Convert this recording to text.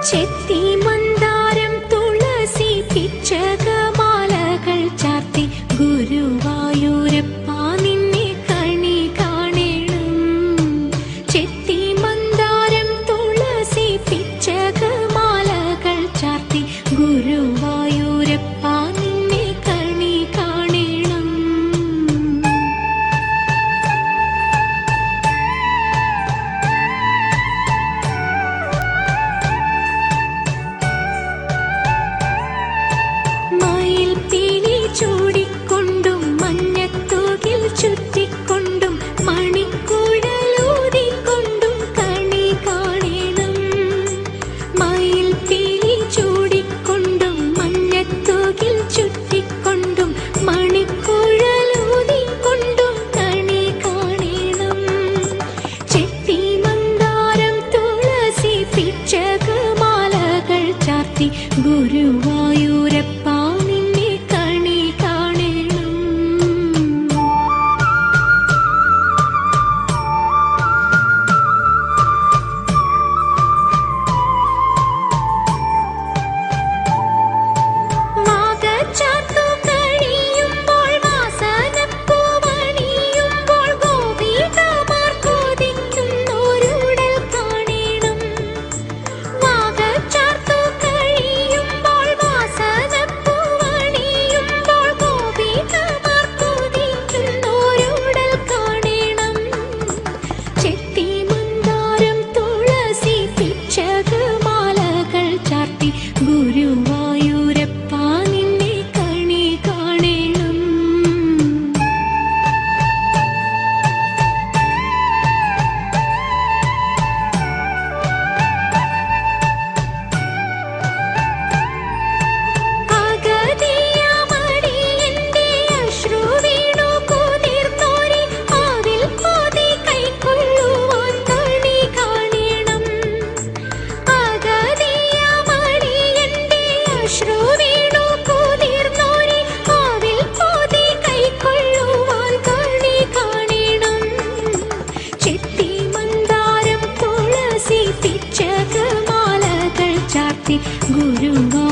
ചെത്തി മന്ദാരം തുളസി പിച്ചകമാലകൾ ചാർത്തി ഗുരുവായൂരപ്പ നിന്നെ കണി കാണണം. ചെത്തി മന്ദാരം തുളസി പിച്ചകമാലകൾ ചാർത്തി ഗുരുവായൂരപ്പ നിന്നെ കണി കാണണം. ചൂടിക്കൊണ്ടും മഞ്ഞത്തൂകിൽ ചുറ്റിക്കൊണ്ടും മണിക്കുഴലൂതിക്കൊണ്ടും കണി കാണണം. മയിൽ പീലി ചൂടിക്കൊണ്ടും മഞ്ഞത്തൂകിൽ ചുറ്റിക്കൊണ്ടും മണിക്കുഴലൂതിക്കൊണ്ടും കണി കാണണം. ചെത്തി മന്ദാരം തുളസി പിച്ചകമാലകൾ ചാർത്തി ഗുരുവായൂരപ്പ ഗുരുവായൂരപ്പ നിന്നെ കണി കാണണം. അഗതിയമടിയന്റെ അശ്രു വീണു കുതിർന്നോരി ആവിൽ കോതി കൈക്കൊള്ളുവാൻ കണി കാണണം. അശ്രു വീണു കുതിർന്നോരി ആവിൽ കോതി കൈക്കൊള്ളുവാൻ കണി കാണണം. ചെത്തി മന്ദാരം തുളസി പിച്ചകമാലകൾ ചാർത്തി ഗുരുവായൂരപ്പ